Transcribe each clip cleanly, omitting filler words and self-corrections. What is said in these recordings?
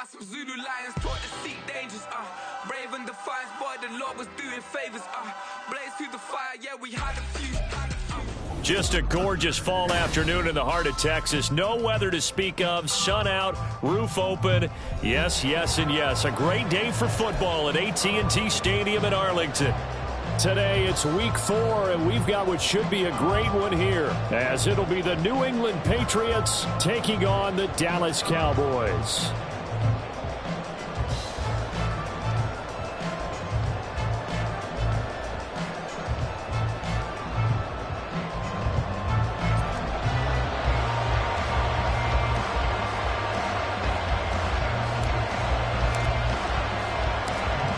some Zulu lions taught to seek dangers. Brave and defiance, boy, the Lord was doing favors. Blaze through the fire, yeah, we had a few. Just a gorgeous fall afternoon in the heart of Texas. No weather to speak of. Sun out, roof open. Yes, yes, and yes. A great day for football at AT&T Stadium in Arlington. Today it's week 4, and we've got what should be a great one here, as it'll be the New England Patriots taking on the Dallas Cowboys.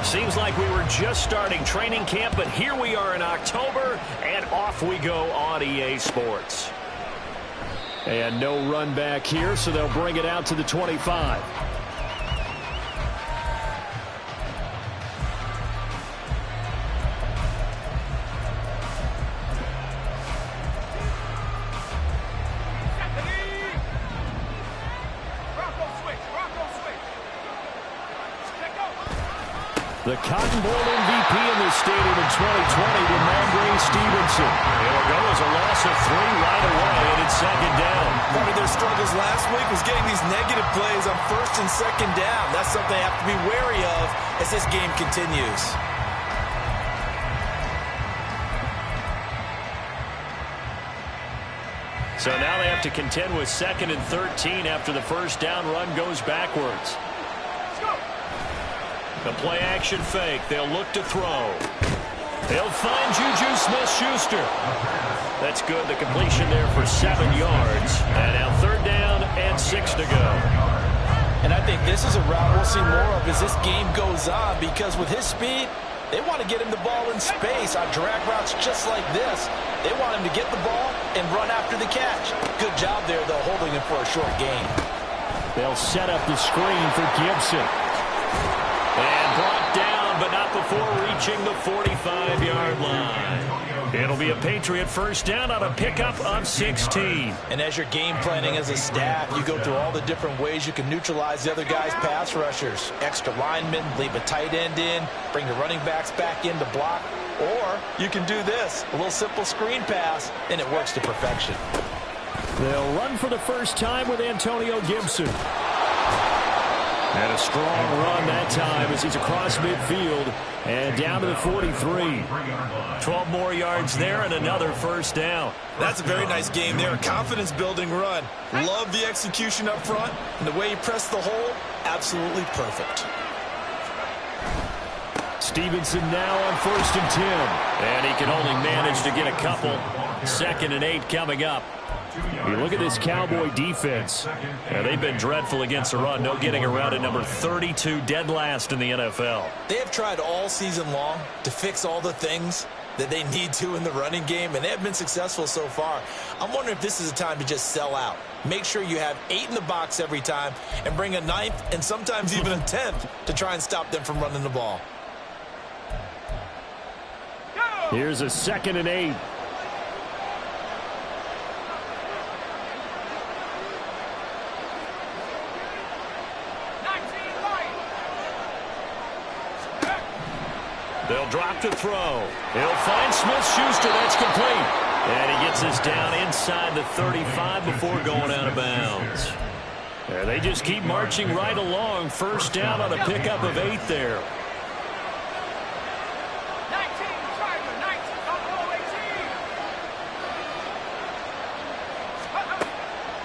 Seems like we were just starting training camp, but here we are in October, and off we go on EA Sports. And no run back here, so they'll bring it out to the 25. The Cotton Bowl MVP in this stadium in 2020 to Andre Stevenson. It'll go as a loss of 3 right away, and it's second down. Part of their struggles last week was getting these negative plays on first and second down. That's something they have to be wary of as this game continues. So now they have to contend with 2nd and 13 after the first down run goes backwards. The play-action fake. They'll look to throw. They'll find Juju Smith-Schuster. That's good. The completion there for 7 yards. And now 3rd down and 6 to go. And I think this is a route we'll see more of as this game goes on, because with his speed, they want to get him the ball in space on drag routes just like this. They want him to get the ball and run after the catch. Good job there, though, holding him for a short gain. They'll set up the screen for Gibson. And brought down, but not before reaching the 45-yard line. It'll be a Patriot first down on a pickup of 16. And as you're game planning as a staff, you go through all the different ways you can neutralize the other guy's pass rushers. Extra linemen, leave a tight end in, bring the running backs back in to block. Or you can do this, a little simple screen pass, and it works to perfection. They'll run for the first time with Antonio Gibson. And a strong run that time as he's across midfield and down to the 43. 12 more yards there and another first down. That's a very nice game there. A confidence-building run. Love the execution up front. And the way he pressed the hole, absolutely perfect. Stevenson now on 1st and 10. And he can only manage to get a couple. 2nd and 8 coming up. You look at this Cowboy defense. They've been dreadful against the run. No getting around at number 32, dead last in the NFL. They have tried all season long to fix all the things that they need to in the running game, and they have been successful so far. I'm wondering if this is a time to just sell out. Make sure you have 8 in the box every time and bring a 9th and sometimes even a 10th to try and stop them from running the ball. Here's a 2nd and 8. They'll drop to throw. He'll find Smith-Schuster. That's complete. And he gets us down inside the 35 before going out of bounds. They just keep marching right along. First down on a pickup of 8 there. 19, Charger,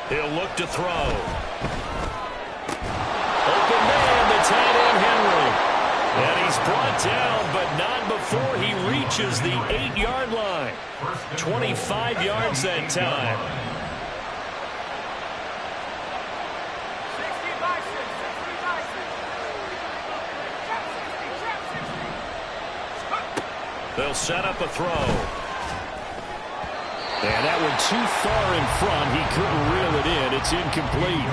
19, He'll look to throw. Open man, the tight end Henry. And he's brought down, but not before he reaches the 8-yard line. 25 yards that time. 60 by 6. They'll set up a throw. And that one too far in front. He couldn't reel it in. It's incomplete.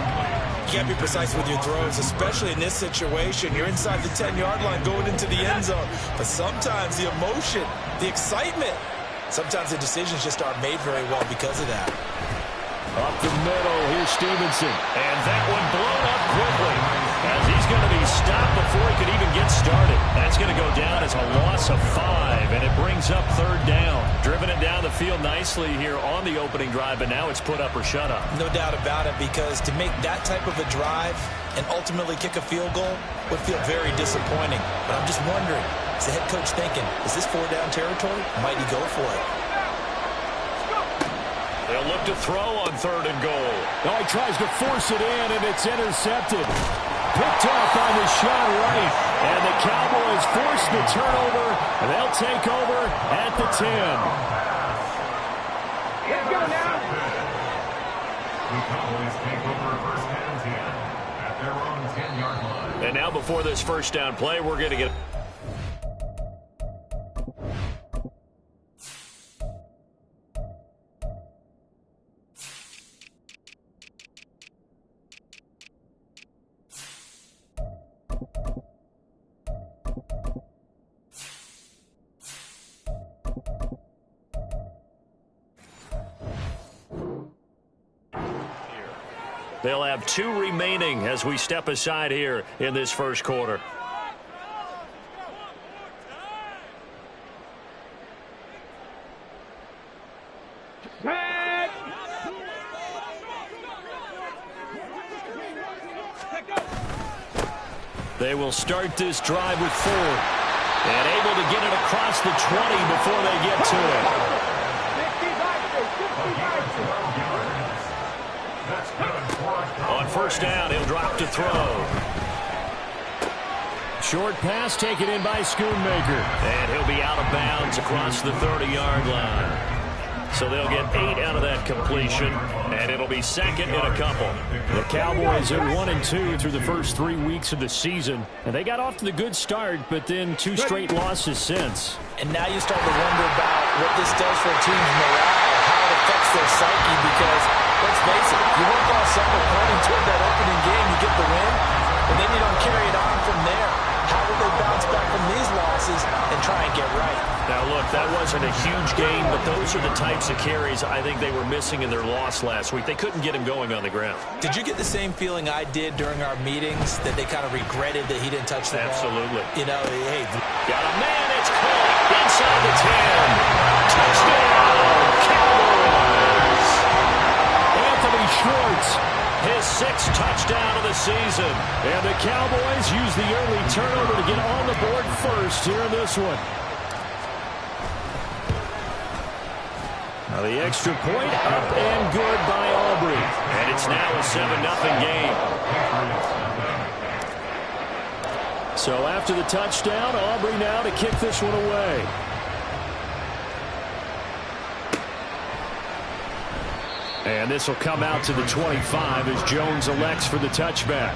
You can't be precise with your throws, especially in this situation. You're inside the 10-yard line going into the end zone. But sometimes the emotion, the excitement, sometimes the decisions just aren't made very well because of that. Up the middle, here's Stevenson. And that one blown up quickly as he's could even get started. That's going to go down as a loss of 5, and it brings up third down. Driven it down the field nicely here on the opening drive, but now it's put up or shut up. No doubt about it, because to make that type of a drive and ultimately kick a field goal would feel very disappointing. But I'm just wondering, is the head coach thinking, is this 4-down territory? Might he go for it? They'll look to throw on 3rd and goal. Oh, he tries to force it in, and it's intercepted. Picked off on the shot right. And the Cowboys force the turnover, and they'll take over at the 10. Let's go now. The Cowboys take over first and 10 at their own 10-yard line. And now before this first down play, we're going to get... They'll have 2 remaining as we step aside here in this first quarter. They will start this drive with 4 and able to get it across the 20 before they get to it. On first down, he'll drop to throw. Short pass taken in by Schoonmaker. And he'll be out of bounds across the 30-yard line. So they'll get 8 out of that completion, and it'll be second in a couple. The Cowboys are 1-2 through the first 3 weeks of the season, and they got off to the good start, but then 2 straight losses since. And now you start to wonder about what this does for a team's morale, how it affects their psyche, because let's face it, you work all summer pointing toward that opening game, you get the win, and then you don't carry it on from there. How will they bounce back from these losses and try and get right? Now, look, that wasn't a huge game, but those are the types of carries I think they were missing in their loss last week. They couldn't get him going on the ground. Did you get the same feeling I did during our meetings, that they kind of regretted that he didn't touch the ball? Absolutely. You know, hey. Got a man, it's caught inside the 10. Touchdown, Cowboys! Anthony Schwartz, his 6th touchdown of the season. And the Cowboys use the early turnover to get on the board first here in this one. Now the extra point up and good by Aubrey. And it's now a 7-0 game. So after the touchdown, Aubrey now to kick this one away. And this will come out to the 25 as Jones elects for the touchback.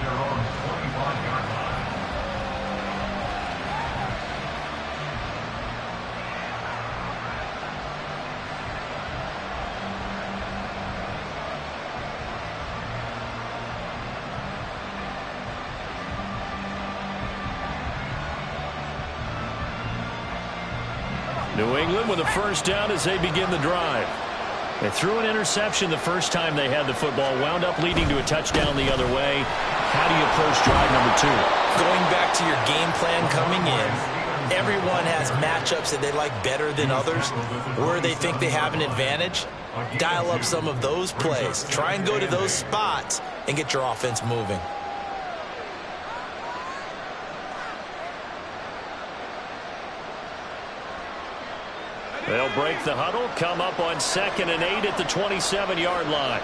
New England with a first down as they begin the drive. They threw an interception the first time they had the football, wound up leading to a touchdown the other way. How do you approach drive number 2? Going back to your game plan coming in, everyone has matchups that they like better than others, where they think they have an advantage. Dial up some of those plays. Try and go to those spots and get your offense moving. They'll break the huddle, come up on 2nd and 8 at the 27-yard line.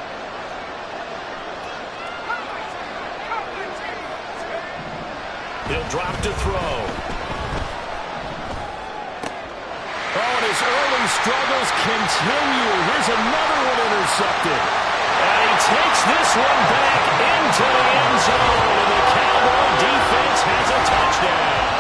He'll drop to throw. Oh, and his early struggles continue. Here's another one intercepted. And he takes this one back into the end zone, and the Cowboy defense has a touchdown.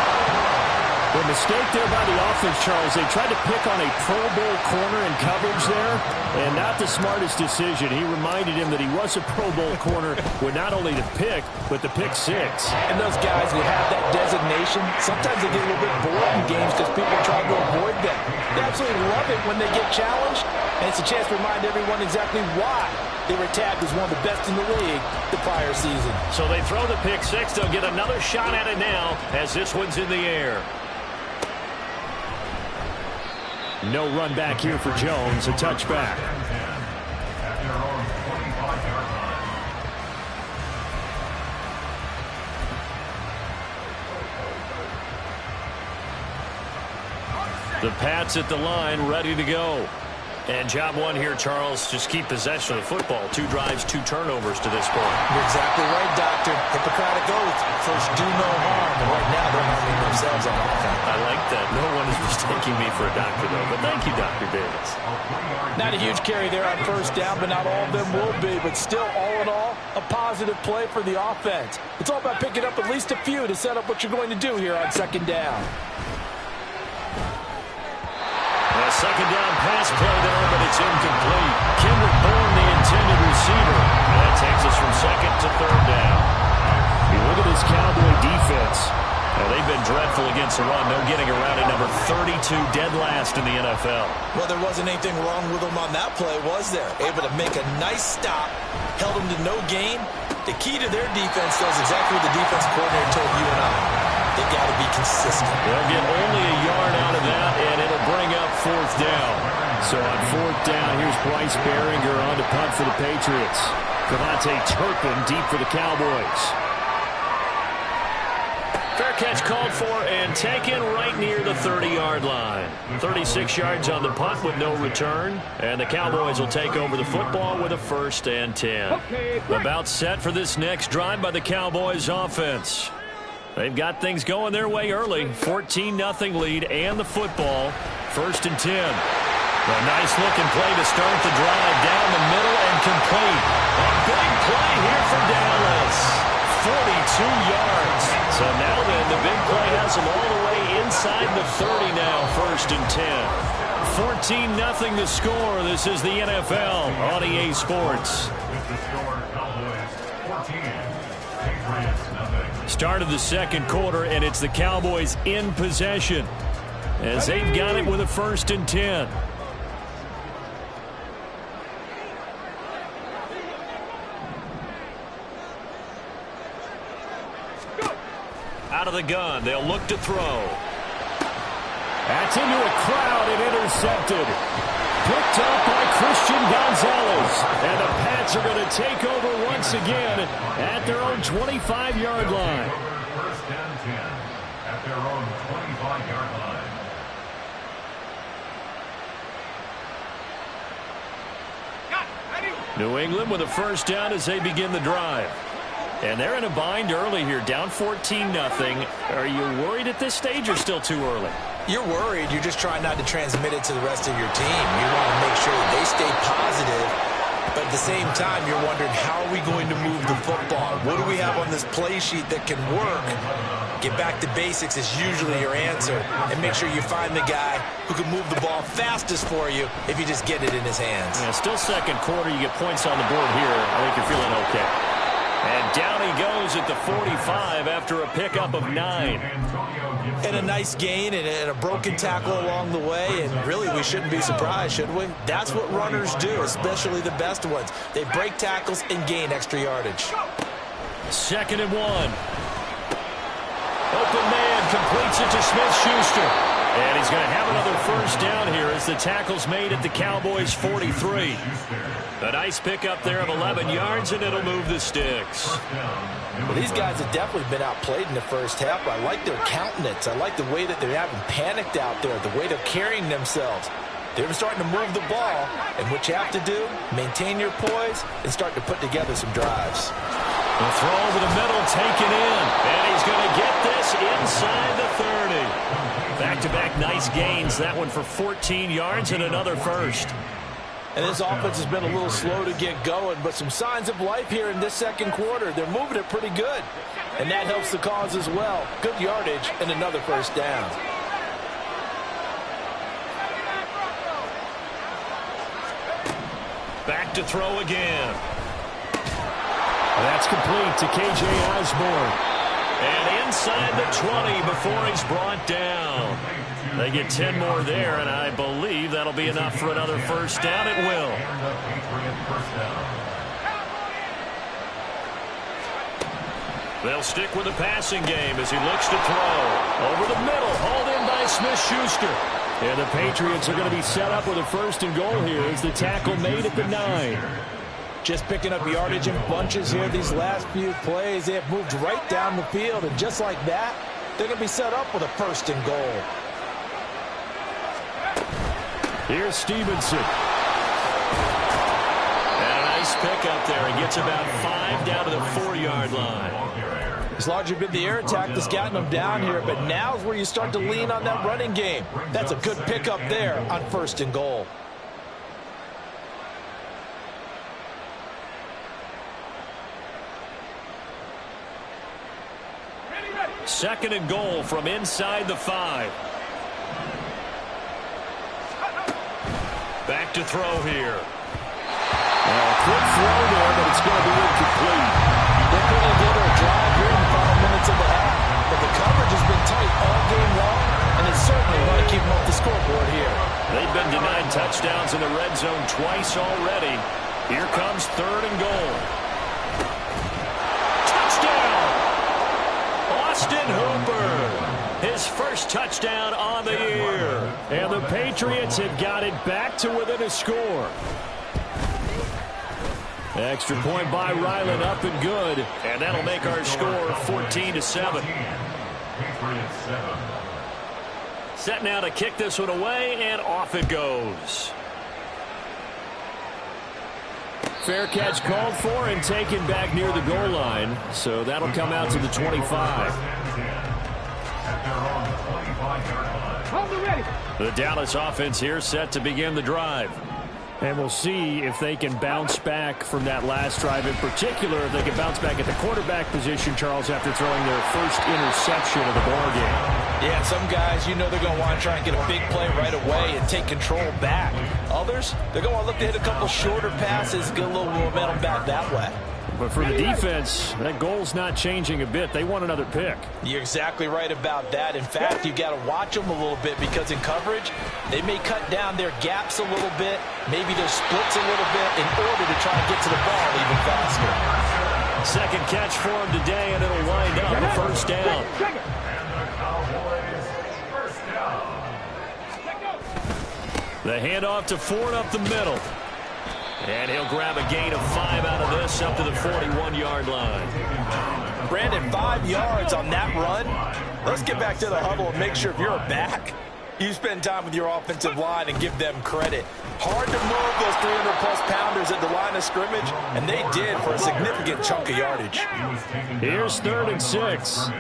The mistake there by the offense, Charles, they tried to pick on a Pro Bowl corner in coverage there, and not the smartest decision. He reminded him that he was a Pro Bowl corner with not only the pick, but the pick six. And those guys who have that designation, sometimes they get a little bit bored in games because people try to avoid them. They absolutely love it when they get challenged, and it's a chance to remind everyone exactly why they were tagged as one of the best in the league the prior season. So they throw the pick six. They'll get another shot at it now as this one's in the air. No run back here for Jones. A touchback. At their own 25-yard line. The Pats at the line, ready to go. And job one here, Charles, just keep possession of the football. 2 drives, 2 turnovers to this point. You're exactly right, Doctor. Hippocratic oath. First, do no harm. And right now, they're harming themselves on offense. I like that. No one is mistaking me for a doctor, though. But thank you, Dr. Davis. Not a huge carry there on first down, but not all of them will be. But still, all in all, a positive play for the offense. It's all about picking up at least a few to set up what you're going to do here on second down. A second down pass play there, but it's incomplete. Kendrick Bourne, the intended receiver. That takes us from second to third down. You look at this Cowboy defense. They've been dreadful against the run. No getting around at number 32, dead last in the NFL. Well, there wasn't anything wrong with them on that play, was there? Able to make a nice stop, held them to no gain. The key to their defense, though, is exactly what the defense coordinator told you and I. They got to be consistent. They'll get only a yard out of that, and it'll bring up fourth down. So on fourth down, here's Bryce Behringer on to punt for the Patriots. Cavante Turpin deep for the Cowboys. Fair catch called for and taken right near the 30-yard line. 36 yards on the punt with no return. And the Cowboys will take over the football with a 1st and 10. About set for this next drive by the Cowboys offense. They've got things going their way early. 14-0 lead and the football. 1st and 10. A nice looking play to start the drive down the middle and complete. A big play here for Dallas. 42 yards. So now then, the big play has them all the way inside the 30 now. 1st and 10. 14-0 the score. This is the NFL on EA Sports. With the score, Cowboys 14, Patriots nothing. Start of the second quarter, and it's the Cowboys in possession as they've got it with a 1st and 10. Out of the gun, they'll look to throw. That's into a crowd and intercepted. Picked up by Christian Gonzalez. And the Pats are going to take over once again at their own 25-yard line. 1st and 10 at their own 25-yard line. New England with a 1st down as they begin the drive. And they're in a bind early here, down 14-0. Are you worried at this stage or still too early? You're worried. You're just trying not to transmit it to the rest of your team. You want to make sure that they stay positive. But at the same time, you're wondering, how are we going to move the football? What do we have on this play sheet that can work? Get back to basics is usually your answer. And make sure you find the guy who can move the ball fastest for you if you just get it in his hands. Yeah, still second quarter. You get points on the board here. I think you're feeling okay. And down he goes at the 45 after a pickup of 9. And a nice gain and a broken tackle along the way. And really, we shouldn't be surprised, should we? That's what runners do, especially the best ones. They break tackles and gain extra yardage. 2nd and 1. Open man completes it to Smith-Schuster. And he's going to have another 1st down here as the tackle's made at the Cowboys' 43. A nice pickup there of 11 yards, and it'll move the sticks. Well, these guys have definitely been outplayed in the first half. I like their countenance. I like the way that they haven't panicked out there, the way they're carrying themselves. They're starting to move the ball, and what you have to do, maintain your poise and start to put together some drives. The throw over the middle, taken in, and he's going to get this inside the 30. Back-to-back nice gains. That one for 14 yards and another 1st. And this offense has been a little slow to get going, but some signs of life here in this second quarter. They're moving it pretty good, and that helps the cause as well. Good yardage and another 1st down. Back to throw again. That's complete to K.J. Osborne. And inside the 20 before he's brought down. They get 10 more there, and I believe that'll be enough for another first down. It will. They'll stick with the passing game as he looks to throw. Over the middle, hauled in by Smith-Schuster. And the Patriots are going to be set up with a first and goal here as the tackle made at the 9. Just picking up yardage in bunches here these last few plays. They have moved right down the field, and just like that, they're going to be set up with a first and goal. Here's Stevenson. And a nice pickup there. He gets about 5 down to the 4-yard line. It's largely been the air attack that's gotten them down here, but now's where you start to lean on that running game. That's a good pickup there on first and goal. Second and goal from inside the 5. Back to throw here. Quick throw there, but it's going to be incomplete. They're going to get a drive here in the final minutes of the half, but the coverage has been tight all game long, and they certainly want to keep them off the scoreboard here. They've been denied touchdowns in the red zone twice already. Here comes third and goal. Touchdown! Austin Hooper. His first touchdown on the year. And the Patriots have got it back to within a score. Extra point by Ryland, up and good. And that'll make our score 14-7. Set now to kick this one away, and off it goes. Fair catch called for and taken back near the goal line. So that'll come out to the 25. The Dallas offense here set to begin the drive. And we'll see if they can bounce back from that last drive, in particular if they can bounce back at the quarterback position, Charles, after throwing their first interception of the ball game. Yeah, some guys, you know they're going to want to try and get a big play right away and take control back. Others, they're going to look to hit a couple shorter passes, get a little momentum back that way. But for the defense, that goal's not changing a bit. They want another pick. You're exactly right about that. In fact, you've got to watch them a little bit because in coverage, they may cut down their gaps a little bit, maybe their splits a little bit in order to try and get to the ball even faster. Second catch for him today, and it'll wind up a first down. The handoff to Ford up the middle. And he'll grab a gain of 5 out of this up to the 41-yard line. Brandon, 5 yards on that run. Let's get back to the huddle and make sure if you're a back, you spend time with your offensive line and give them credit. Hard to move those 300-plus pounders at the line of scrimmage, and they did for a significant chunk of yardage. Here's 3rd and 6.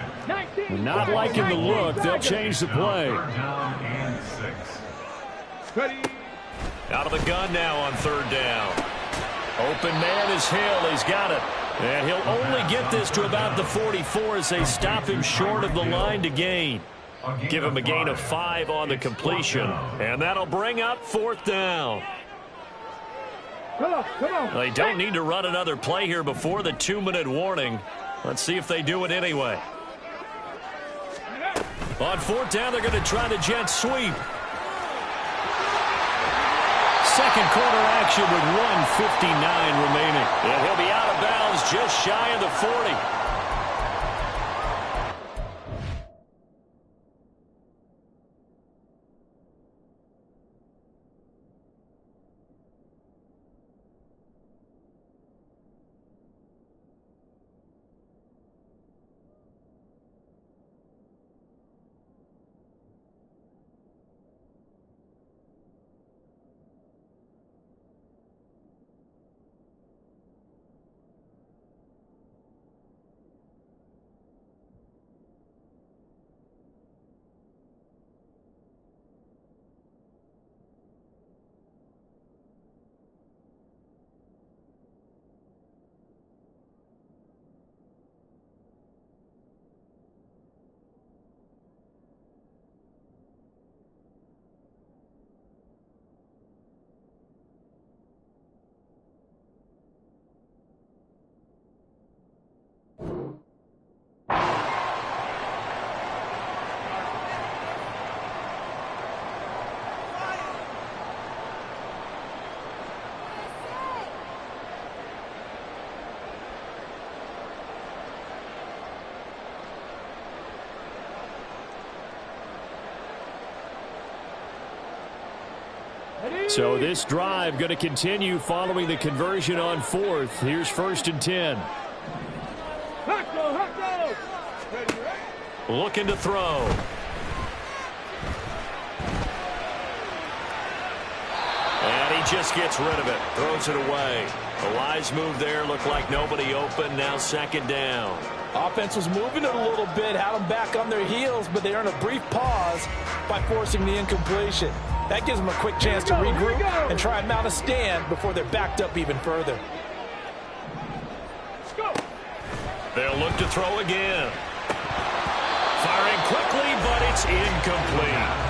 Not liking the look. They'll change the play. Out of the gun now on 3rd down. Open man is Hill. He's got it. And he'll only get this to about the 44 as they stop him short of the line to gain. Give him a gain of 5 on the completion. And that'll bring up 4th down. They don't need to run another play here before the 2-minute warning. Let's see if they do it anyway. On 4th down, they're going to try the jet sweep. Second quarter action with 1:59 remaining. And he'll be out of bounds just shy of the 40. So this drive going to continue following the conversion on fourth. Here's 1st and 10. Looking to throw. And he just gets rid of it. Throws it away. A wise move there. Looked like nobody open. Now 2nd down. Offense was moving it a little bit, had them back on their heels, but they earned a brief pause by forcing the incompletion. That gives them a quick chance to regroup and try and mount a stand before they're backed up even further. They'll look to throw again. Firing quickly, but it's incomplete.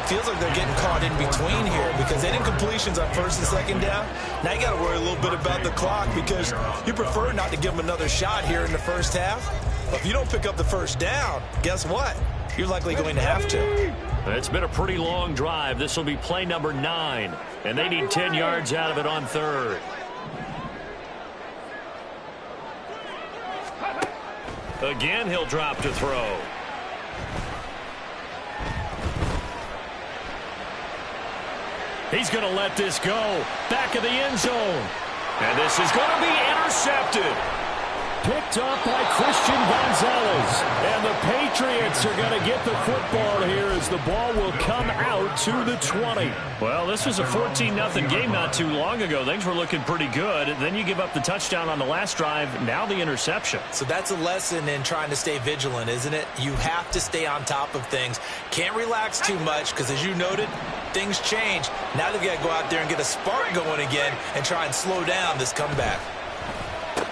Feels like they're getting caught in between here because they did incompletions on 1st and 2nd down. Now you got to worry a little bit about the clock because you prefer not to give them another shot here in the first half. But if you don't pick up the 1st down, guess what? You're likely going to have to. It's been a pretty long drive. This will be play number 9, and they need 10 yards out of it on 3rd. Again, he'll drop to throw. He's going to let this go. Back of the end zone. And this is going to be intercepted. Picked up by Christian Gonzalez. And the Patriots are going to get the football here as the ball will come out to the 20. Well, this was a 14-0 game not too long ago. Things were looking pretty good. Then you give up the touchdown on the last drive. Now the interception. So that's a lesson in trying to stay vigilant, isn't it? You have to stay on top of things. Can't relax too much because, as you noted, things change. Now they've got to go out there and get a spark going again and try and slow down this comeback.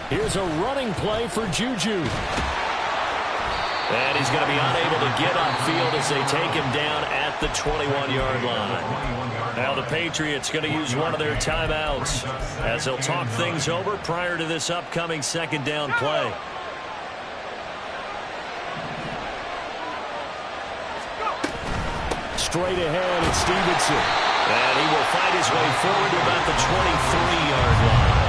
Here's a running play for Juju. And he's going to be unable to get upfield as they take him down at the 21-yard line. Now the Patriots going to use one of their timeouts as they'll talk things over prior to this upcoming 2nd down play. Straight ahead, it's Stevenson. And he will fight his way forward to about the 23-yard line.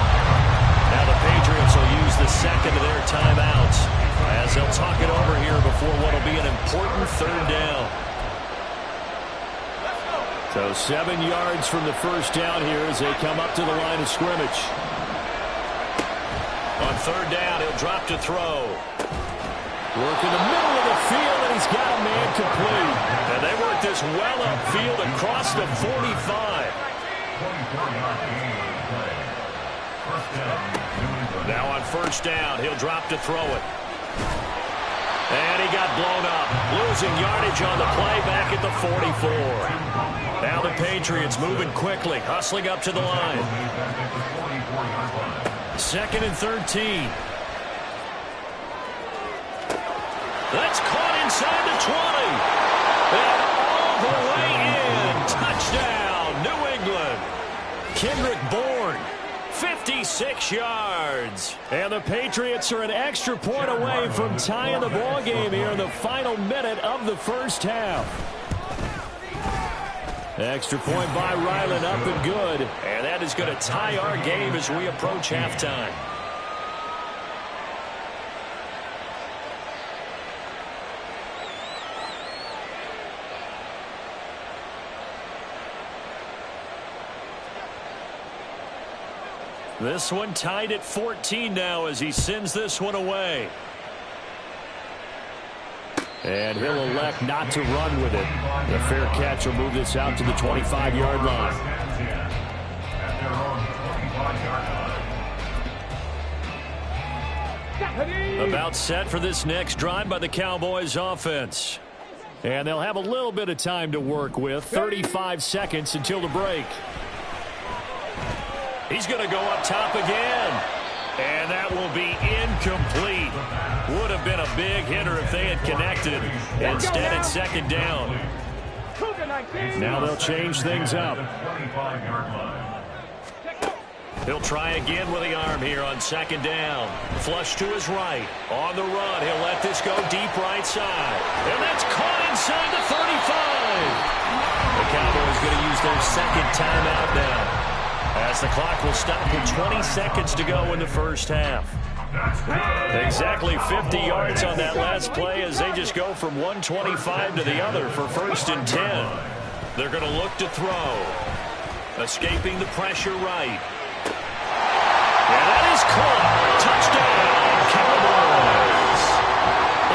Now the Patriots will use the 2nd of their timeouts as they'll talk it over here before what will be an important 3rd down. So 7 yards from the 1st down here as they come up to the line of scrimmage. On 3rd down, he'll drop to throw. Work in the middle of the field, and he's got a man complete. And they work this well upfield across the 45. Now on 1st down, he'll drop to throw it. And he got blown up. Losing yardage on the play back at the 44. Now the Patriots moving quickly, hustling up to the line. 2nd and 13. That's caught inside the 20. And all the way in. Touchdown, New England. Kendrick Bourne. 56 yards. And the Patriots are an extra point away from tying the ball game here in the final minute of the 1st half. Extra point by Ryland, up and good. And that is going to tie our game as we approach halftime. This one tied at 14 now as he sends this one away. And he'll elect not to run with it. The fair catch will move this out to the 25-yard line. About set for this next drive by the Cowboys offense. And they'll have a little bit of time to work with. 35 seconds until the break. He's going to go up top again. And that will be incomplete. Would have been a big hitter if they had connected. Instead, it's 2nd down. Now they'll change things up. He'll try again with the arm here on 2nd down. Flush to his right. On the run, he'll let this go deep right side. And that's caught inside the 35. The Cowboys going to use their 2nd timeout now, as the clock will stop with 20 seconds to go in the 1st half. Exactly 50 yards on that last play as they just go from 125 to the other for 1st and 10. They're going to look to throw. Escaping the pressure right. And that is caught. Touchdown, Cowboys.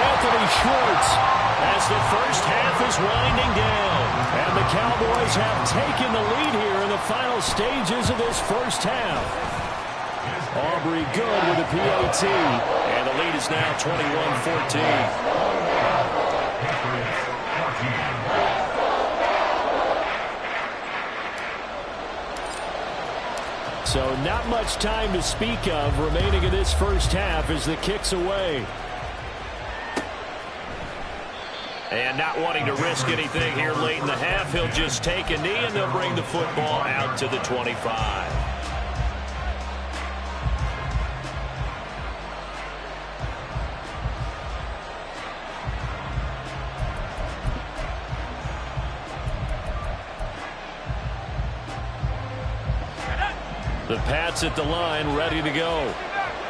Anthony Schwartz as the first half is winding down. And the Cowboys have taken the lead here in the final stages of this first half. Aubrey good with the PAT. And the lead is now 21-14. So not much time to speak of remaining in this first half as the kick's away. And not wanting to risk anything here late in the half, he'll just take a knee and they'll bring the football out to the 25. The Pats at the line, ready to go.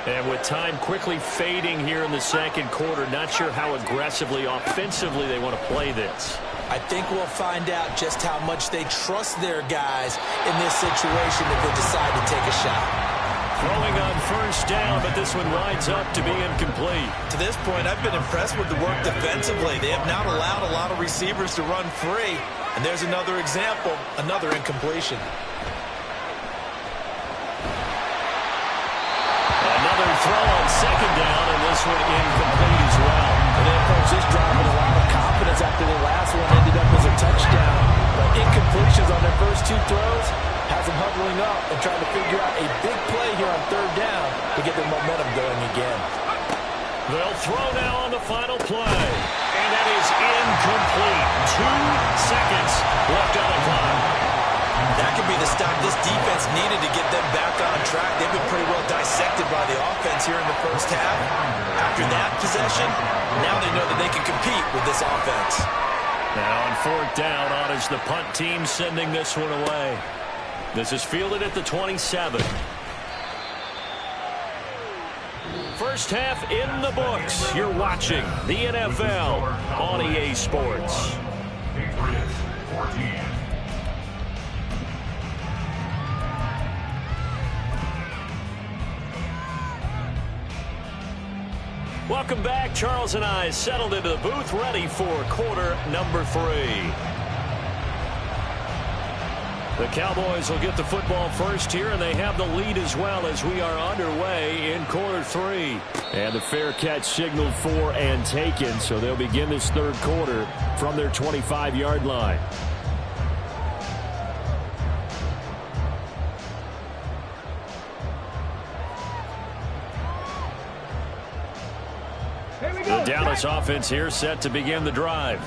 And with time quickly fading here in the second quarter, not sure how aggressively, offensively they want to play this. I think we'll find out just how much they trust their guys in this situation if they decide to take a shot. Throwing on first down, but this one winds up to be incomplete. To this point, I've been impressed with the work defensively. They have not allowed a lot of receivers to run free. And there's another example, another incompletion. Another throw on second down, and this one incomplete as well. And they approach this drive with a lot of confidence after the last one ended up as a touchdown. But incompletions on their first two throws has them huddling up and trying to figure out a big play here on third down to get their momentum going again. They'll throw now on the final play. And that is incomplete. 2 seconds left on the clock. That could be the stop this defense needed to get them back on track. They've been pretty well dissected by the offense here in the first half. After that possession, now they know that they can compete with this offense. Now on fourth down, on is the punt team sending this one away. This is fielded at the 27. First half in the books. You're watching the NFL on EA Sports. Patriots 14. Welcome back. Charles and I settled into the booth, ready for quarter number 3. The Cowboys will get the football first here, and they have the lead as well as we are underway in quarter 3. And the fair catch signaled for and taken, so they'll begin this third quarter from their 25-yard line. The Dallas offense here set to begin the drive.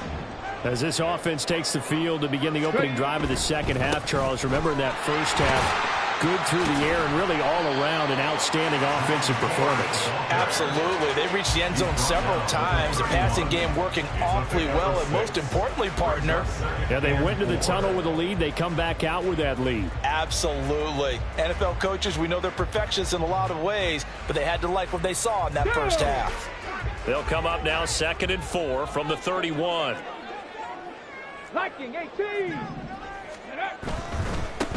As this offense takes the field to begin the opening drive of the second half, Charles, remember in that first half, good through the air and really all around an outstanding offensive performance. Absolutely. They reached the end zone several times. The passing game working awfully well, and most importantly, partner. Yeah, they went to the tunnel with a lead. They come back out with that lead. Absolutely. NFL coaches, we know they're perfectionists in a lot of ways, but they had to like what they saw in that first half. They'll come up now 2nd and 4 from the 31. Liking 18.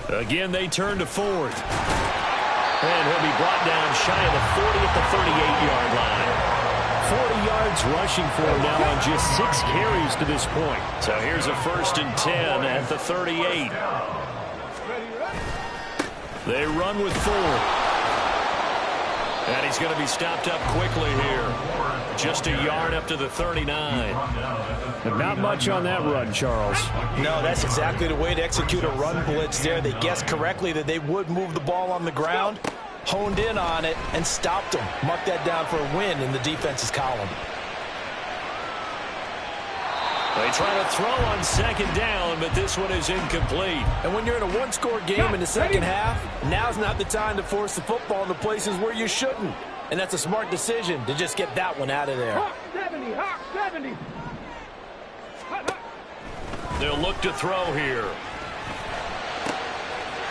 Again, they turn to Ford. And he'll be brought down shy of the 40 at the 38-yard line. 40 yards rushing for him now on just 6 carries to this point. So here's a 1st and 10 at the 38. They run with Ford. And he's going to be stopped up quickly here. Just a yard up to the 39. But not much on that run, Charles. No, that's exactly the way to execute a run blitz there. They guessed correctly that they would move the ball on the ground, honed in on it, and stopped them. Mark that down for a win in the defense's column. They try to throw on second down, but this one is incomplete. And when you're in a one-score game in the second half, now's not the time to force the football in the places where you shouldn't. And that's a smart decision to just get that one out of there. Hawk 70, Hawk 70. They'll look to throw here.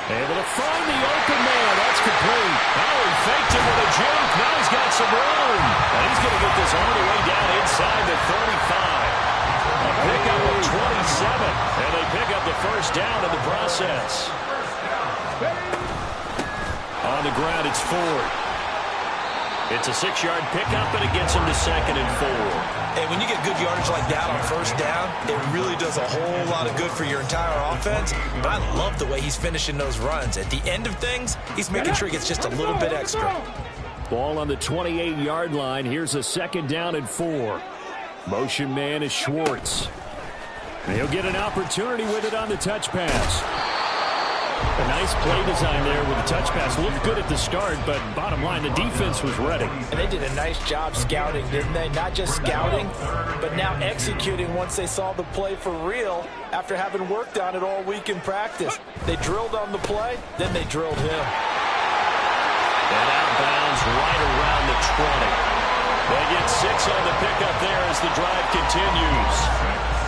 Able to find the open man. That's complete. Now he faked it with a juke. Now he's got some room. And he's going to get this all the way down inside the 35. A pickup of 27. And they pick up the first down in the process. On the ground, it's Ford. It's a 6-yard pickup, and it gets him to 2nd and 4. And when you get good yardage like that on first down, it really does a whole lot of good for your entire offense. But I love the way he's finishing those runs. At the end of things, he's making sure he gets just a little bit extra. Ball on the 28-yard line. Here's a 2nd down and 4. Motion man is Schwartz. And he'll get an opportunity with it on the touch pass. A nice play design there with the touch pass. Looked good at the start, but bottom line, the defense was ready. And they did a nice job scouting, didn't they? Not just scouting, but now executing once they saw the play for real after having worked on it all week in practice. They drilled on the play, then they drilled him. And outbounds right around the 20. They get 6 on the pickup there as the drive continues.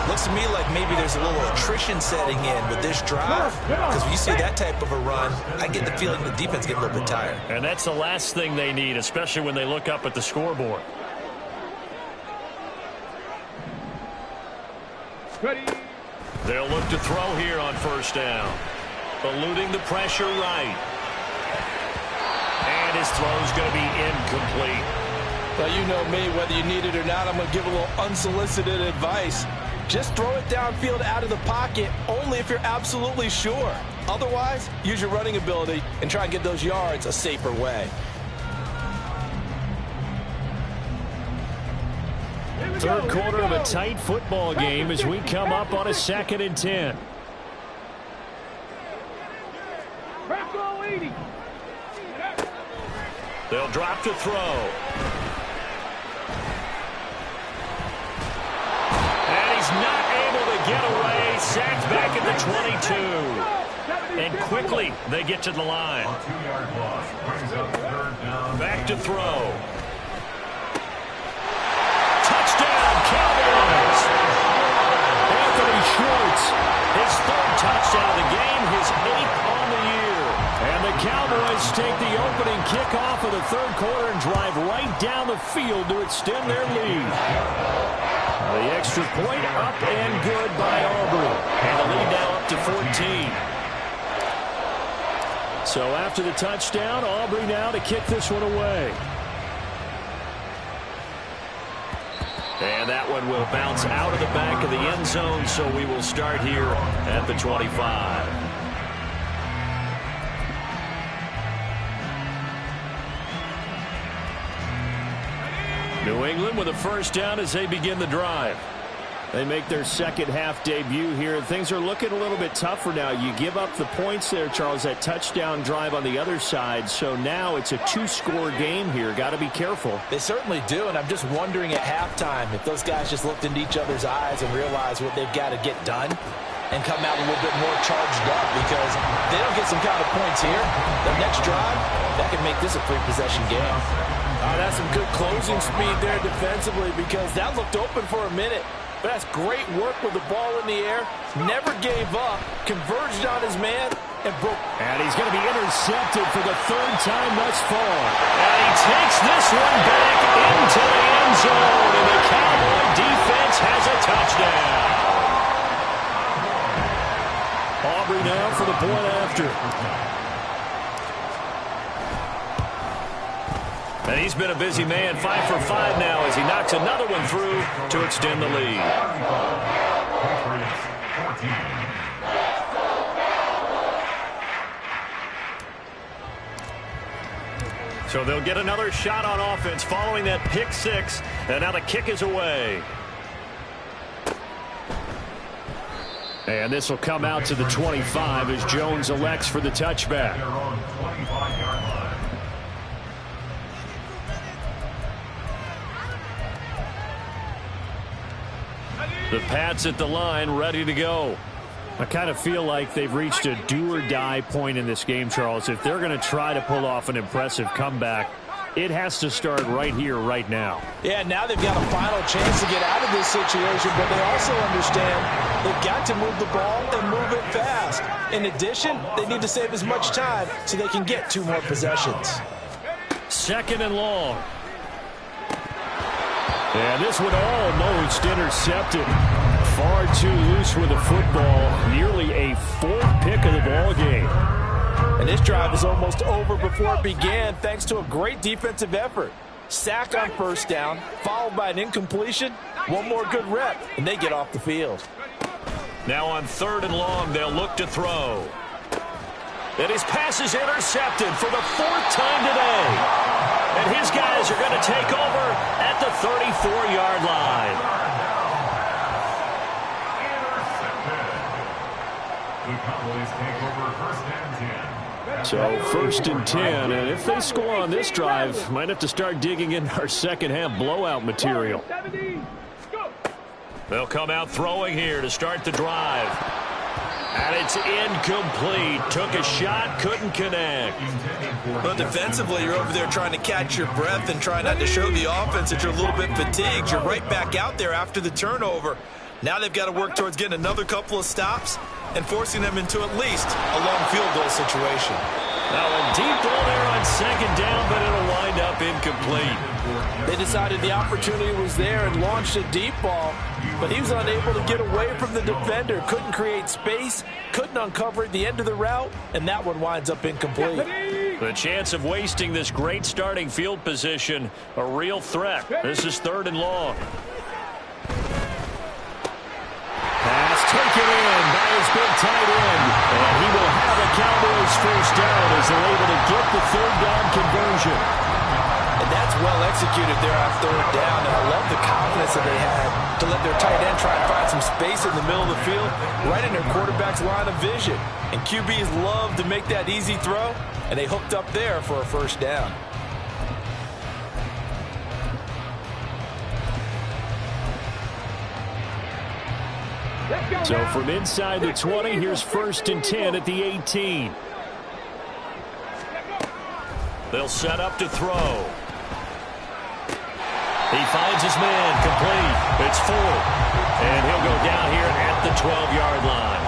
Looks to me like maybe there's a little attrition setting in with this drive, because when you see that type of a run, I get the feeling the defense get a little bit tired. And that's the last thing they need, especially when they look up at the scoreboard. Ready. They'll look to throw here on first down. Eluding the pressure right. And his throw's going to be incomplete. Well, you know me, whether you need it or not, I'm going to give a little unsolicited advice. Just throw it downfield out of the pocket only if you're absolutely sure. Otherwise, use your running ability and try and get those yards a safer way. Third quarter of a tight football game as we come up on a 2nd and 10. They'll drop to throw. Not able to get away. Sacked back at the 22. And quickly they get to the line. Back to throw. Touchdown, Cowboys. Anthony Schwartz, his 3rd touchdown of the game, his 8th on the year. And the Cowboys take the opening kickoff of the 3rd quarter and drive right down the field to extend their lead. The extra point up and good by Aubrey. And the lead now up to 14. So after the touchdown, Aubrey now to kick this one away. And that one will bounce out of the back of the end zone, so we will start here at the 25. New England with a first down as they begin the drive. They make their second half debut here. Things are looking a little bit tougher now. You give up the points there, Charles, that touchdown drive on the other side. So now it's a 2-score game here. Got to be careful. They certainly do, and I'm just wondering at halftime if those guys just looked into each other's eyes and realized what they've got to get done and come out a little bit more charged up, because if they don't get some kind of points here, the next drive, that could make this a 3-possession game. That's some good closing speed there defensively, because that looked open for a minute. But that's great work with the ball in the air. Never gave up. Converged on his man and broke. And he's going to be intercepted for the 3rd time thus far. And he takes this one back into the end zone. And the Cowboy defense has a touchdown. Aubrey now for the point after. And he's been a busy man, 5 for 5 now as he knocks another one through to extend the lead. So they'll get another shot on offense following that pick 6, and now the kick is away. And this will come out to the 25 as Jones elects for the touchback. The Pats at the line, ready to go. I kind of feel like they've reached a do-or-die point in this game, Charles. If they're going to try to pull off an impressive comeback, it has to start right here, right now. Yeah, now they've got a final chance to get out of this situation, but they also understand they've got to move the ball and move it fast. In addition, they need to save as much time so they can get 2 more possessions. 2nd and long. And this one almost intercepted. Far too loose with the football. Nearly a 4th pick of the ball game. And this drive is almost over before it began thanks to a great defensive effort. Sack on first down, followed by an incompletion. One more good rep, and they get off the field. Now on 3rd and long, they'll look to throw. And his pass is intercepted for the 4th time today. And his guys are going to take over at the 34-yard line. The Cowboys take over 1st and 10. So 1st and 10, and if they score on this drive, might have to start digging in our second-half blowout material. They'll come out throwing here to start the drive. And it's incomplete. Took a shot, couldn't connect. Well, defensively, you're over there trying to catch your breath and try not to show the offense that you're a little bit fatigued. You're right back out there after the turnover. Now they've got to work towards getting another couple of stops and forcing them into at least a long field goal situation. Now a deep ball there on 2nd down, but it'll wind up incomplete. They decided the opportunity was there and launched a deep ball, but he was unable to get away from the defender. Couldn't create space, couldn't uncover the end of the route, and that one winds up incomplete. The chance of wasting this great starting field position, a real threat. This is 3rd and long. Pass taken in by his big tight end. And he will have a Cowboys 1st down as they're able to get the 3rd down conversion. And that's well executed there on 3rd down. And I love the confidence that they had to let their tight end try and find some space in the middle of the field, right in their quarterback's line of vision. And QBs love to make that easy throw, and they hooked up there for a 1st down. So from inside the 20, here's 1st and 10 at the 18. They'll set up to throw. He finds his man, complete. It's 4. And he'll go down here at the 12-yard line.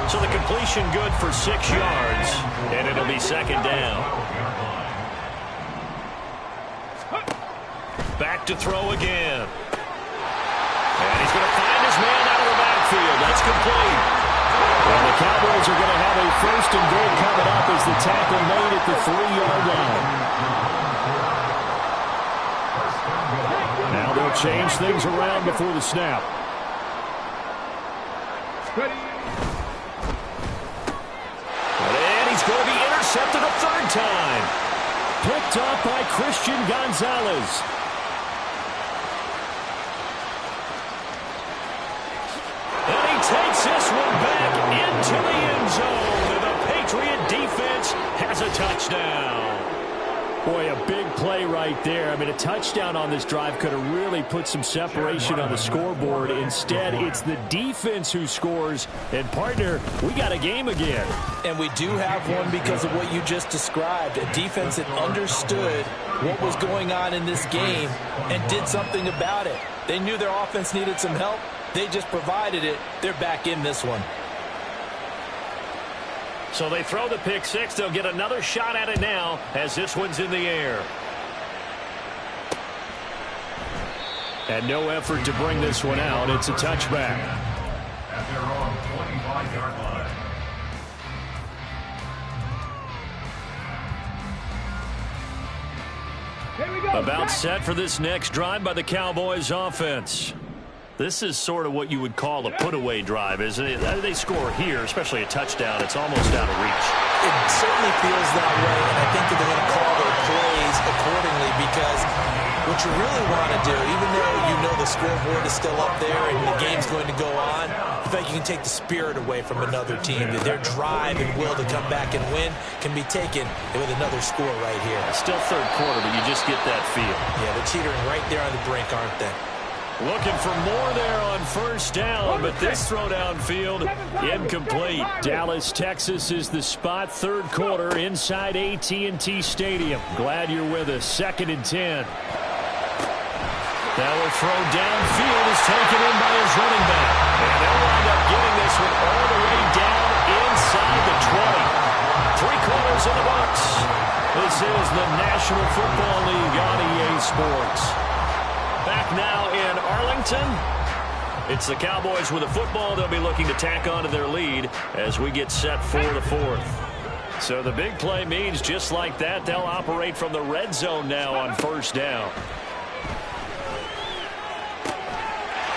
So the completion good for 6 yards, and it'll be 2nd down. Back to throw again. And he's going to find his man out of the backfield. That's complete. And the Cowboys are going to have a 1st and goal coming up as the tackle made at the 3-yard line. Now they'll change things around before the snap. And he's going to be intercepted a 3rd time. Picked up by Christian Gonzalez. Takes this one back into the end zone. And the Patriot defense has a touchdown. Boy, a big play right there. I mean, a touchdown on this drive could have really put some separation on the scoreboard. Instead, it's the defense who scores. And, partner, we got a game again. And we do have one because of what you just described. A defense that understood what was going on in this game and did something about it. They knew their offense needed some help. They just provided it. They're back in this one. So they throw the pick 6. They'll get another shot at it now as this one's in the air. And no effort to bring this one out. It's a touchback. At their own 25-yard line. About set for this next drive by the Cowboys offense. This is sort of what you would call a put-away drive, isn't it? They score here, especially a touchdown. It's almost out of reach. It certainly feels that way, and I think that they're going to call their plays accordingly because what you really want to do, even though you know the scoreboard is still up there and the game's going to go on, I feel like you can take the spirit away from another team. That their drive and will to come back and win can be taken with another score right here. Still 3rd quarter, but you just get that feel. Yeah, they're teetering right there on the brink, aren't they? Looking for more there on 1st down, but this throw downfield, incomplete. Dallas, Texas is the spot, 3rd quarter inside AT&T Stadium. Glad you're with us. 2nd and 10. That will throw downfield is taken in by his running back. And they'll wind up getting this one all the way down inside the 20. 3 quarters in the box. This is the National Football League on EA Sports. Back now in Arlington. It's the Cowboys with the football. They'll be looking to tack on to their lead as we get set for the 4th. So the big play means just like that, they'll operate from the red zone now on first down.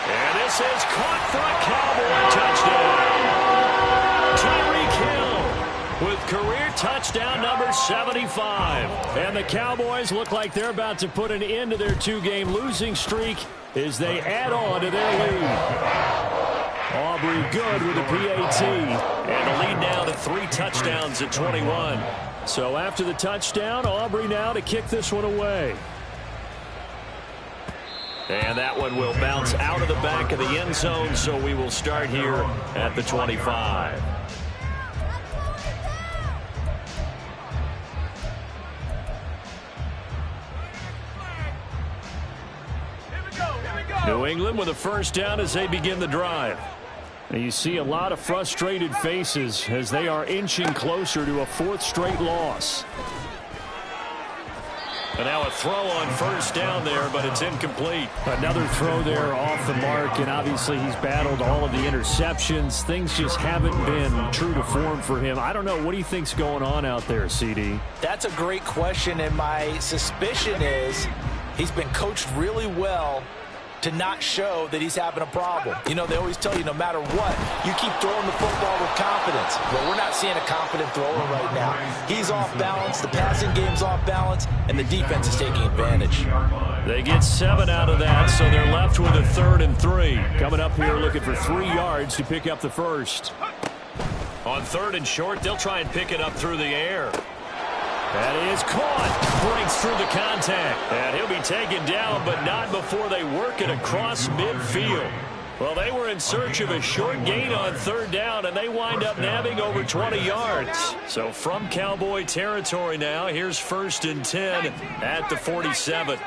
And this is caught for a Cowboy touchdown. Tyreek Hill with career touchdown number 75. And the Cowboys look like they're about to put an end to their two-game losing streak as they add on to their lead. Aubrey good with the PAT. And the lead now to 3 touchdowns at 21. So after the touchdown, Aubrey now to kick this one away. And that one will bounce out of the back of the end zone, so we will start here at the 25. New England with a first down as they begin the drive. And you see a lot of frustrated faces as they are inching closer to a 4th straight loss. And now a throw on first down there, but it's incomplete. Another throw there off the mark, and obviously he's battled all of the interceptions. Things just haven't been true to form for him. I don't know. What do you think's going on out there, CD? That's a great question, and my suspicion is he's been coached really well to not show that he's having a problem. You know, they always tell you no matter what, you keep throwing the football with confidence. Well, we're not seeing a confident thrower right now. He's off balance, the passing game's off balance, and the defense is taking advantage. They get 7 out of that, so they're left with a 3rd and 3. Coming up here looking for 3 yards to pick up the first. On 3rd and short, they'll try and pick it up through the air. That is caught. Breaks through the contact. And he'll be taken down, but not before they work it across midfield. Well, they were in search of a short gain on 3rd down, and they wind up nabbing over 20 yards. So from Cowboy territory now, here's 1st and 10 at the 47.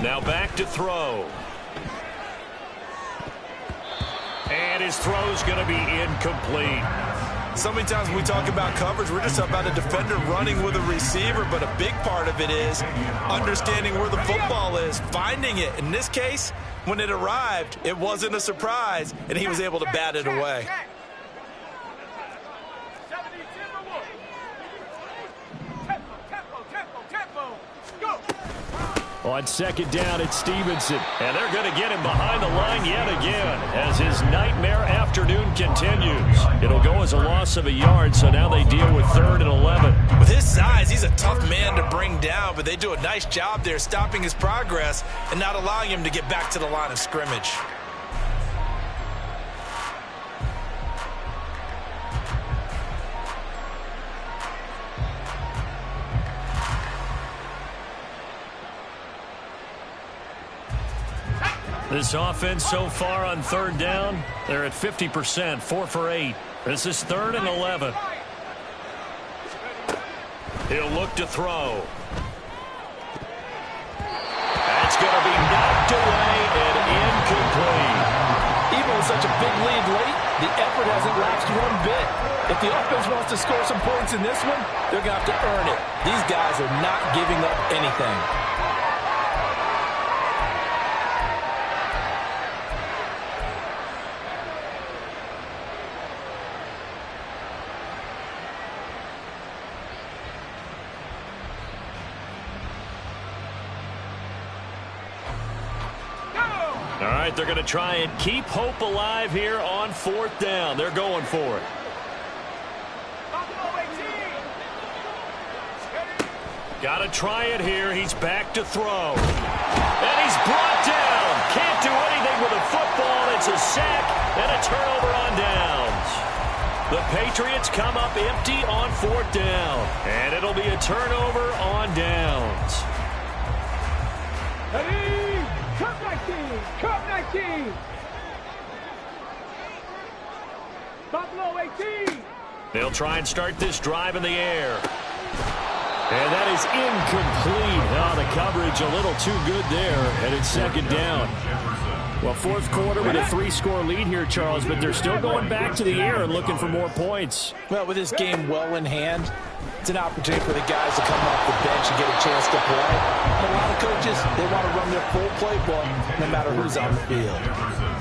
Now back to throw. And his throw's going to be incomplete. So many times when we talk about coverage, we're just talking about a defender running with a receiver, but a big part of it is understanding where the football is, finding it. In this case, when it arrived, it wasn't a surprise, and he was able to bat it away. On 2nd down, it's Stevenson. And they're going to get him behind the line yet again as his nightmare afternoon continues. It'll go as a loss of a yard, so now they deal with 3rd and 11. With his size, he's a tough man to bring down, but they do a nice job there stopping his progress and not allowing him to get back to the line of scrimmage. This offense so far on 3rd down, they're at 50%, 4 for 8. This is 3rd and 11. He'll look to throw. That's going to be knocked away and incomplete. Even with such a big lead late, the effort hasn't lapsed one bit. If the offense wants to score some points in this one, they're going to have to earn it. These guys are not giving up anything. All right, they're going to try and keep hope alive here on 4th down. They're going for it. Got to try it here. He's back to throw. And he's brought down. Can't do anything with a football. It's a sack and a turnover on downs. The Patriots come up empty on 4th down. And it'll be a turnover on downs. Cup 19! Cup 19! Buffalo 18! They'll try and start this drive in the air. And that is incomplete. Oh, the coverage a little too good there, and it's 2nd down. Well, fourth quarter with a 3-score lead here, Charles, but they're still going back to the air and looking for more points. Well, with this game well in hand, it's an opportunity for the guys to come off the bench and get a chance to play. And a lot of coaches, they want to run their full playbook no matter who's on the field.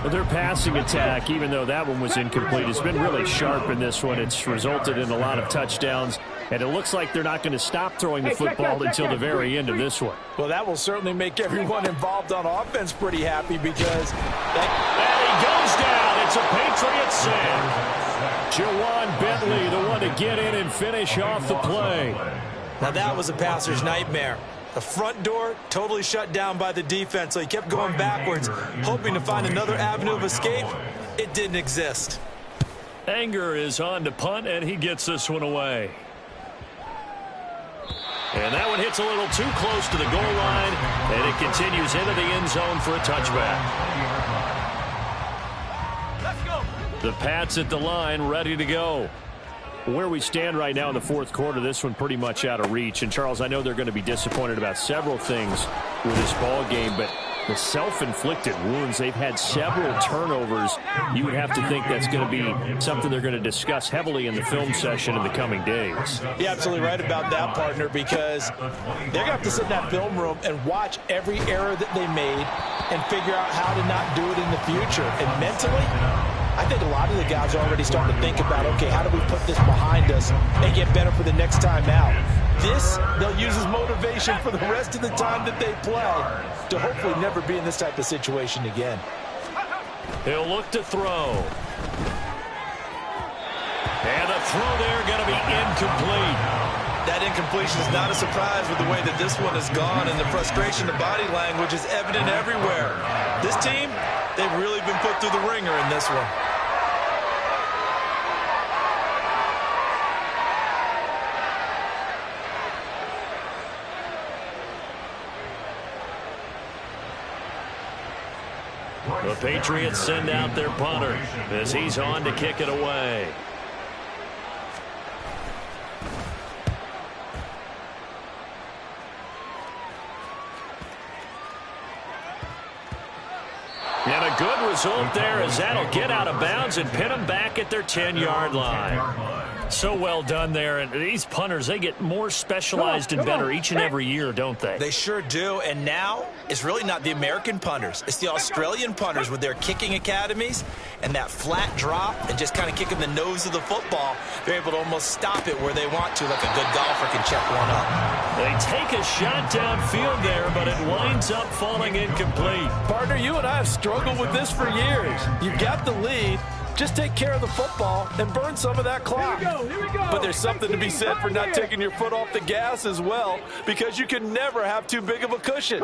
Well, their passing attack, even though that one was incomplete, has been really sharp in this one. It's resulted in a lot of touchdowns, and it looks like they're not going to stop throwing the football until the very end of this one. Well, that will certainly make everyone involved on offense pretty happy because... And he goes down. It's a Patriot send. Jawan Bentley, the one to get in and finish off the play. Now that was a passer's nightmare. The front door totally shut down by the defense, so he kept going backwards, hoping to find another avenue of escape. It didn't exist. Anger is on to punt, and he gets this one away. And that one hits a little too close to the goal line, and it continues into the end zone for a touchback. The Pats at the line, ready to go. Where we stand right now in the fourth quarter, this one pretty much out of reach. And, Charles, I know they're going to be disappointed about several things with this ball game, but the self-inflicted wounds, they've had several turnovers. You would have to think that's going to be something they're going to discuss heavily in the film session in the coming days. You're absolutely right about that, partner, because they're going to have to sit in that film room and watch every error that they made and figure out how to not do it in the future. And mentally, I think a lot of the guys are already starting to think about, okay, how do we put this behind us and get better for the next time out? This, they'll use as motivation for the rest of the time that they play to hopefully never be in this type of situation again. He'll look to throw. And the throw there going to be incomplete. That incompletion is not a surprise with the way that this one has gone, and the frustration, the body language is evident everywhere. This team, they've really been put through the ringer in this one. The Patriots send out their punter as he's on to kick it away. And a good result there as that'll get out of bounds and pin them back at their 10-yard line. So well done there. And these punters, they get more specialized and better each and every year, don't they? They sure do. And now it's really not the American punters. It's the Australian punters with their kicking academies and that flat drop and just kind of kicking the nose of the football. They're able to almost stop it where they want to, like a good golfer can check one up. They take a shot downfield there, but it winds up falling incomplete. Partner, you and I have struggled with this for years. You've got the lead. Just take care of the football and burn some of that clock. Here we go. But there's something to be said for not taking your foot off the gas as well, because you can never have too big of a cushion.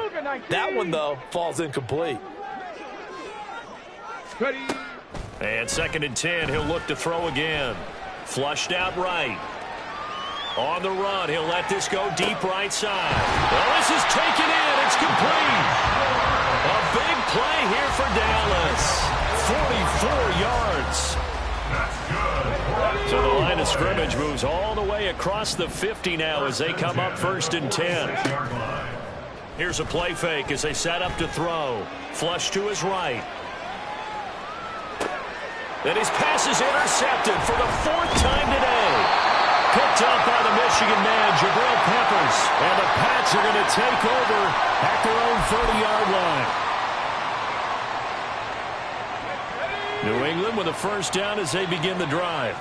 That one, though, falls incomplete. And 2nd and 10, he'll look to throw again. Flushed out right. On the run, he'll let this go deep right side. Well, this is taken in. It's complete. A big play here for Dallas. 44 yards. So the line of scrimmage moves all the way across the 50 now as they come up 1st and 10. Here's a play fake as they set up to throw. Flush to his right. And his pass is intercepted for the 4th time today. Picked up by the Michigan man, Jabril Peppers. And the Pats are going to take over at their own 30-yard line. New England with a first down as they begin the drive.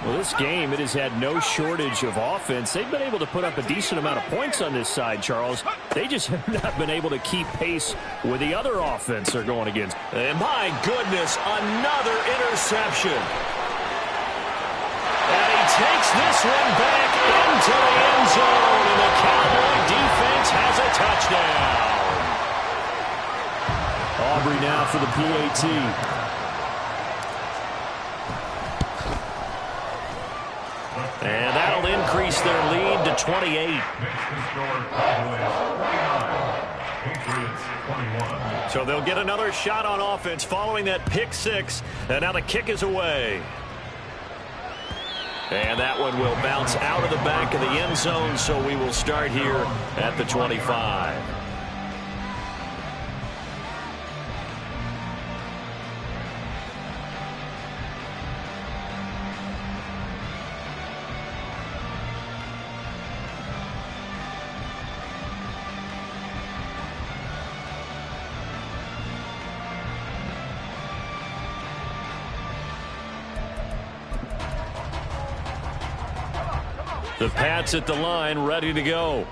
Well, this game, it has had no shortage of offense. They've been able to put up a decent amount of points on this side, Charles. They just have not been able to keep pace with the other offense they're going against. And my goodness, another interception. And he takes this one back into the end zone, and the Cowboy defense has a touchdown. Aubrey now for the PAT. And that'll increase their lead to 28. So they'll get another shot on offense following that pick six. And now the kick is away. And that one will bounce out of the back of the end zone, so we will start here at the 25. The Pats at the line, ready to go.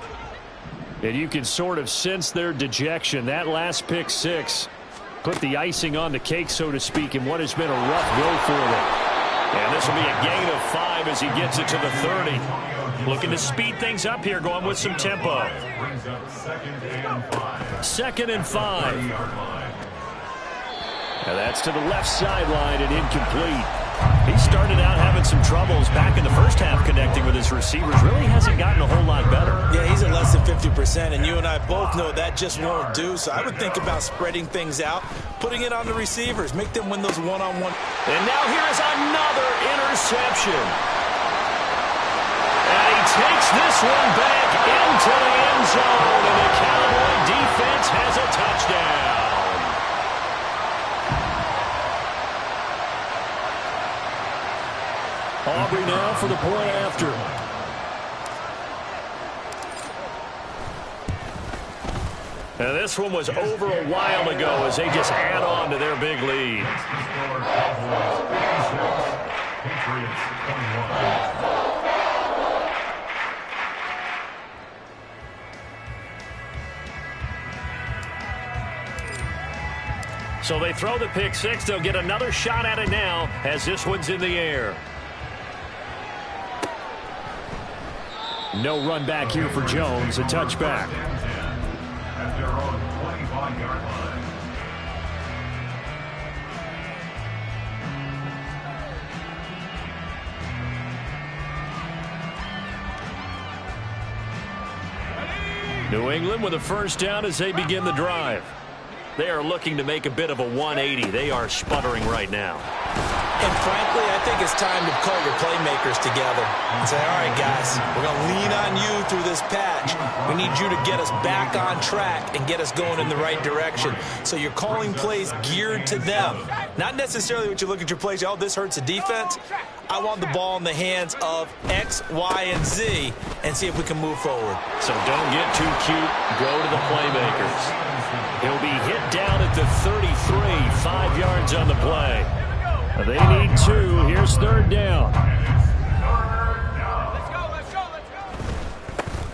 And you can sort of sense their dejection. That last pick six put the icing on the cake, so to speak, in what has been a rough go for them. And this will be a gain of 5 as he gets it to the 30. Looking to speed things up here, going with some tempo. Second and 5. And that's to the left sideline and incomplete. He started out having some troubles back in the first half connecting with his receivers. Really hasn't gotten a whole lot better. Yeah, he's at less than 50%, and you and I both know that just won't do. So I would think about spreading things out, putting it on the receivers, make them win those one-on-one. And now here is another interception. And he takes this one back into the end zone, and the Cowboy defense has a touchdown. Aubrey now for the point after. And this one was over a while ago as they just add on to their big lead. So they throw the pick six. They'll get another shot at it now as this one's in the air. No run back here for Jones. A touchback. At their own 25-yard line. New England with a first down as they begin the drive. They are looking to make a bit of a 180. They are sputtering right now. And frankly, I think it's time to call your playmakers together and say, all right, guys, we're going to lean on you through this patch. We need you to get us back on track and get us going in the right direction. So you're calling plays geared to them. Not necessarily what you look at your plays, oh, this hurts the defense. I want the ball in the hands of X, Y, and Z and see if we can move forward. So don't get too cute. Go to the playmakers. He'll be hit down at the 33, 5 yards on the play. They need 2. Here's third down.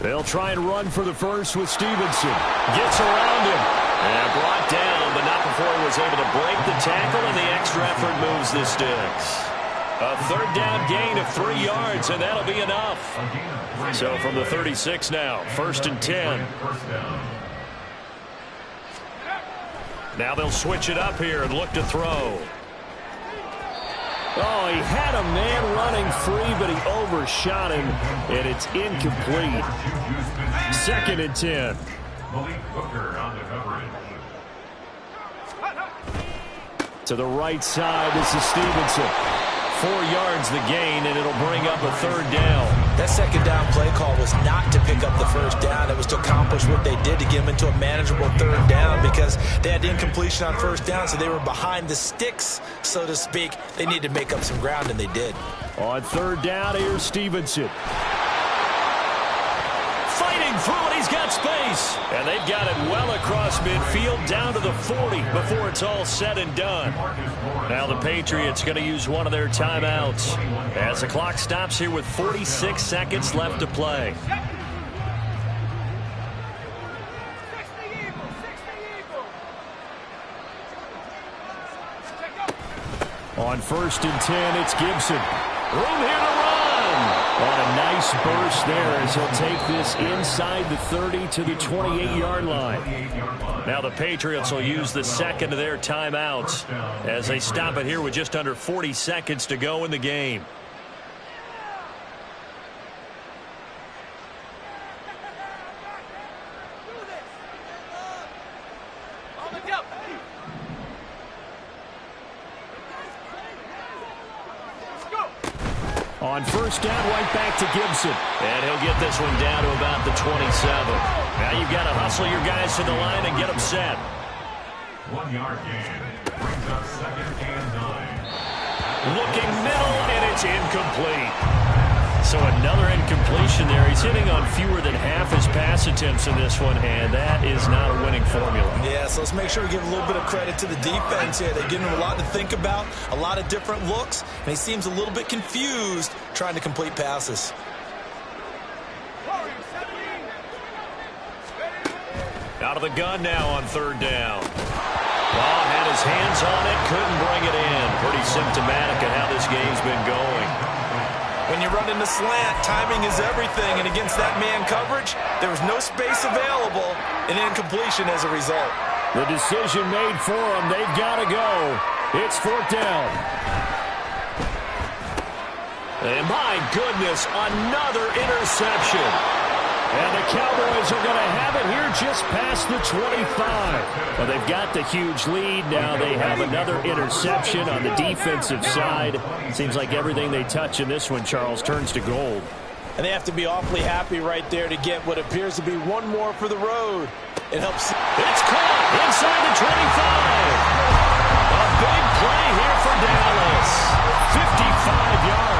They'll try and run for the first with Stevenson. Gets around him. And brought down, but not before he was able to break the tackle, and the extra effort moves the sticks. A third down gain of 3 yards, and that'll be enough. So from the 36 now, 1st and 10. Now they'll switch it up here and look to throw. Oh, he had a man running free, but he overshot him, and it's incomplete. 2nd and 10. To the right side, this is Stevenson. 4 yards the gain, and it'll bring up a third down. That second down play call was not to pick up the first down. It was to accomplish what they did to get them into a manageable third down because they had incompletion on first down, so they were behind the sticks, so to speak. They needed to make up some ground, and they did. On third down, here's Stevenson. Fighting through it, he's got space. And they've got it well across midfield down to the 40 before it's all said and done. Now the Patriots going to use one of their timeouts as the clock stops here with 46 seconds left to play. On 1st and 10, it's Gibson. Room here to run. On a nice burst there as he'll take this inside the 30 to the 28-yard line. Now the Patriots will use the second of their timeouts as they stop it here with just under 40 seconds to go in the game. On 1st down, right back to Gibson. And he'll get this one down to about the 27. Now you've got to hustle your guys to the line and get them set. 1 yard gain. Brings up 2nd and 9. Looking middle, and it's incomplete. So another incompletion there. He's hitting on fewer than half his pass attempts in this one, and that is not a winning formula. Yeah, so let's make sure we give a little bit of credit to the defense here. They're giving him a lot to think about, a lot of different looks, and he seems a little bit confused trying to complete passes. Out of the gun now on third down. Ball had his hands on it, couldn't bring it in. Pretty symptomatic of how this game's been going. When you run into slant, timing is everything, and against that man coverage, there was no space available, and incompletion as a result. The decision made for them. They've got to go. It's fourth down. And my goodness, another interception. And the Cowboys are going to have it here just past the 25. Well, they've got the huge lead. Now they have another interception on the defensive side. Seems like everything they touch in this one, Charles, turns to gold. And they have to be awfully happy right there to get what appears to be one more for the road. It helps. It's caught inside the 25. A big play here for Dallas. 55 yards.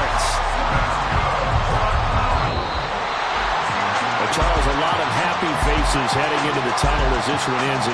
Charles, a lot of happy faces heading into the tunnel as this one ends.